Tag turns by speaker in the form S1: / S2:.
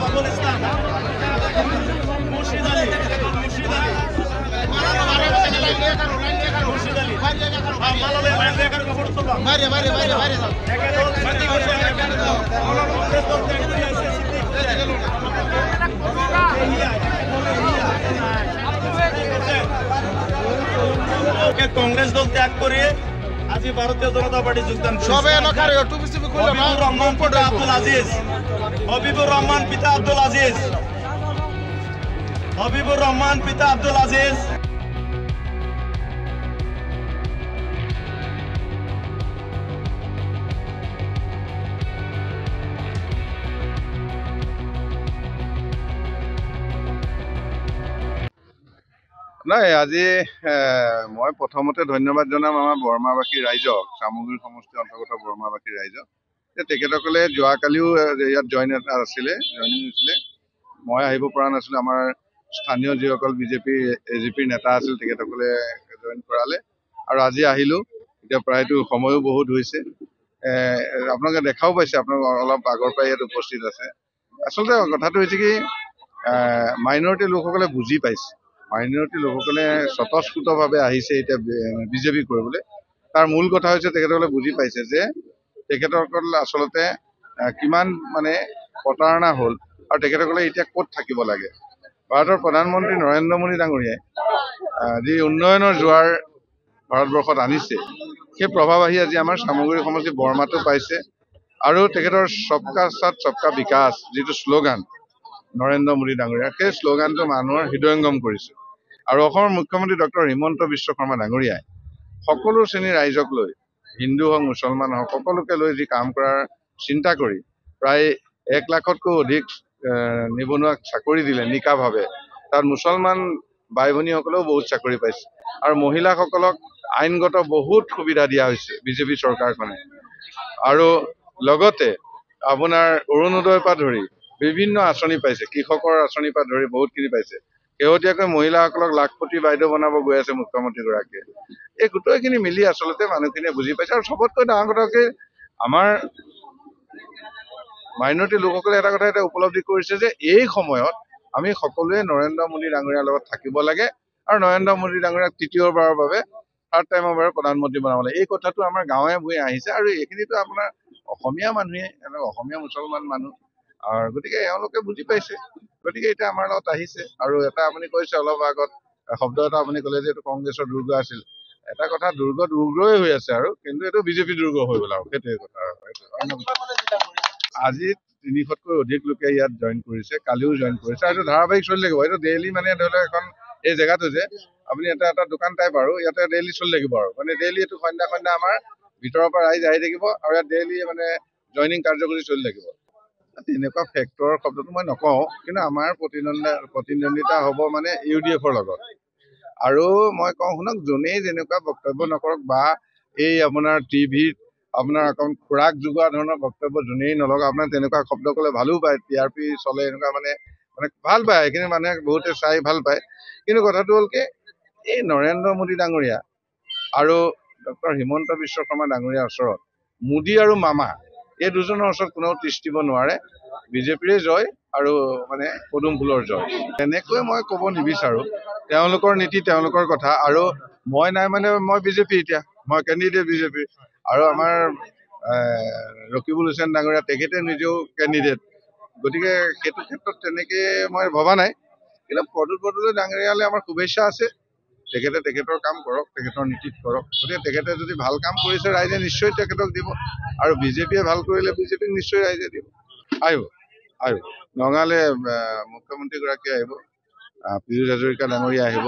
S1: বাবুল ইসলাম, মুর্শিদ আলী, কংগ্রেস দল ত্যাগ করে আজি ভারতীয় জনতা পার্টি যোগদান আব্দুল আজিজ, হবিবুর রহমান পিতা আব্দুল আজিজ, হবিবুর রহমান পিতা আব্দুল আজিজ।
S2: নাই আজি মই প্ৰথমতে ধন্যবাদ জনাম আমাৰ বৰমাবাসী ৰাইজক, চামগুৰি সমষ্টিৰ অন্তৰ্গত বৰমাবাসী ৰাইজক। তেখেতসকলে যোৱাকালিও ইয়াত জইনিং হৈছিলে। মই আহিব পৰা নাছিলোঁ। আমাৰ স্থানীয় যিসকল বিজেপি এজিপিৰ নেতা আছিল তেখেতসকলে জইন কৰালে আৰু আজি আহিলোঁ। এতিয়া প্ৰায়তো সময়ো বহুত হৈছে। আপোনালোকে দেখাও পাইছে, আপোনালোক অলপ আগৰ পৰাই ইয়াত উপস্থিত আছে। আচলতে কথাটো হৈছে কি, মাইনৰিটি লোকসকলে বুজি পাইছে, মাইনৰিটি লোকসকলে স্বতঃস্ফূৰ্তভাৱে আহিছে এতিয়া বিজেপি কৰিবলৈ। তাৰ মূল কথা হৈছে তেখেতসকলে বুজি পাইছে যে তেখেতসকল আচলতে কিমান মানে প্ৰতাৰণা হ'ল আৰু তেখেতসকলে এতিয়া ক'ত থাকিব লাগে। ভাৰতৰ প্ৰধানমন্ত্ৰী নৰেন্দ্ৰ মোদী ডাঙৰীয়াই যি উন্নয়নৰ জোৱাৰ ভাৰতবৰ্ষত আনিছে, সেই প্ৰভাৱ আহি আজি আমাৰ চামগুৰি সমষ্টি বৰমাতো পাইছে। আৰু তেখেতৰ সবকা সাথ সবকা বিকাশ যিটো শ্লোগান নৰেন্দ্ৰ মোদী ডাঙৰীয়া, সেই শ্লোগানটো মানুহৰ হৃদয়ংগম কৰিছে। আৰু অসমৰ মুখ্যমন্ত্ৰী ডক্টৰ হিমন্ত বিশ্ব শৰ্মা ডাঙৰীয়াই সকলো শ্ৰেণীৰ ৰাইজক লৈ, হিন্দু হওক মুছলমান হওক, সকলোকে লৈ যি কাম কৰাৰ চিন্তা কৰি প্ৰায় 1 লাখতকৈ অধিক নিবনুৱাক চাকৰি দিলে নিকাভাৱে। তাত মুছলমান ভাই ভনীসকলেও বহুত চাকৰি পাইছে আৰু মহিলাসকলক আইনগত বহুত সুবিধা দিয়া হৈছে বিজেপি চৰকাৰখনে। আৰু লগতে আপোনাৰ অৰুণোদয়ৰ পৰা ধৰি বিভিন্ন আঁচনি পাইছে, কৃষকৰ আঁচনিৰ পৰা ধৰি বহুতখিনি পাইছে। শেহতীয়াকৈ মহিলাসকলক লাখপতি বাইদেউ বনাব গৈ আছে মুখ্যমন্ত্ৰীগৰাকীয়ে। এই গোটেইখিনি মিলি আচলতে মানুহখিনিয়ে বুজি পাইছে। আৰু চবতকৈ ডাঙৰ কথা কি, আমাৰ মাইনৰিটি লোকসকলে এটা কথা এতিয়া উপলব্ধি কৰিছে যে এই সময়ত আমি সকলোৱে নৰেন্দ্ৰ মোদী ডাঙৰীয়াৰ লগত থাকিব লাগে আৰু নৰেন্দ্ৰ মোদী ডাঙৰীয়াক তৃতীয়বাৰৰ বাবে থাৰ্ড টাইমৰ বাবে প্ৰধানমন্ত্ৰী বনাব লাগে। এই কথাটো আমাৰ গাঁৱে ভূঞে আহিছে আৰু এইখিনিতো আপোনাৰ অসমীয়া মানুহে, অসমীয়া মুছলমান মানুহ, আৰু গতিকে এওঁলোকে বুজি পাইছে। গতিকে এতিয়া আমাৰ লগত আহিছে। আৰু এটা আপুনি কৈছে অলপ আগত শব্দ এটা আপুনি ক'লে যে এইটো কংগ্ৰেছৰ দুৰ্গ আছিল। এটা কথা, দুৰ্গ দুৰ্গই হৈ আছে আৰু, কিন্তু এইটো বিজেপি দুৰ্গ হৈ গ'ল আৰু, সেইটোৱে কথা। আজি 300তকৈ অধিক লোকে ইয়াত জইন কৰিছে, কালিও জইন কৰিছে। আৰু এইটো ধাৰাবাহিক চলি থাকিব। এইটো ডেইলি মানে ধৰি লওক এখন এই জেগাটো যে আপুনি এটা দোকান টাইপ আৰু, ইয়াতে ডেইলি চলি থাকিব আৰু, মানে ডেইলি এইটো সন্ধ্যা আমাৰ ভিতৰৰ পৰা ৰাইজ আহি থাকিব আৰু ইয়াত ডেইলি মানে জইনিং কাৰ্যসূচী চলি থাকিব। তেনেকুৱা ফেক্টৰৰ শব্দটো মই নকওঁ, কিন্তু আমাৰ প্ৰতিদ্বন্দ্বিতা হ'ব মানে UDF-ৰ লগত। আৰু মই কওঁ শুনক, যোনেই যেনেকুৱা বক্তব্য নকৰক বা এই আপোনাৰ টিভিত আপোনাৰ অকণ খোৰাক যোগোৱা ধৰণৰ বক্তব্য যোনেই নলগাওক, আপোনাৰ তেনেকুৱা শব্দ ক'লে ভালো পায়, TRP চলে এনেকুৱা মানে ভাল পায়, এইখিনি মানুহে বহুতে চাই ভাল পায়। কিন্তু কথাটো হ'ল কি, এই নৰেন্দ্ৰ মোদী ডাঙৰীয়া আৰু ডক্টৰ হিমন্ত বিশ্ব শৰ্মা ডাঙৰীয়াৰ ওচৰত মোদী আৰু মামা এই দুজনৰ ওচৰত কোনেও তিষ্ঠিব নোৱাৰে। বিজেপিৰে জয় আৰু মানে পদুম ফুলৰ জয়, তেনেকৈ মই ক'ব নিবিচাৰোঁ। তেওঁলোকৰ নীতি, তেওঁলোকৰ কথা। আৰু মই নাই মানে মই বিজেপি, এতিয়া মই কেণ্ডিডেট বিজেপিৰ। আৰু আমাৰ ৰকিবুল হুছেইন ডাঙৰীয়া তেখেতে নিজেও কেণ্ডিডেট। গতিকে সেইটো ক্ষেত্ৰত তেনেকৈ মই ভবা নাই। কিন্তু প্ৰদ্যুৎ বৰদলৈ ডাঙৰীয়ালৈ আমাৰ শুভেচ্ছা আছে। তেখেতে তেখেতৰ কাম কৰক, তেখেতৰ নীতিত কৰক। গতিকে তেখেতে যদি ভাল কাম কৰিছে ৰাইজে নিশ্চয় তেখেতক দিব, আৰু বিজেপিয়ে ভাল কৰিলে বিজেপিক নিশ্চয় ৰাইজে দিব। আহিব নগাঁৱলৈ মুখ্যমন্ত্ৰীগৰাকী আহিব, পীযুষ হাজৰিকা ডাঙৰীয়া আহিব,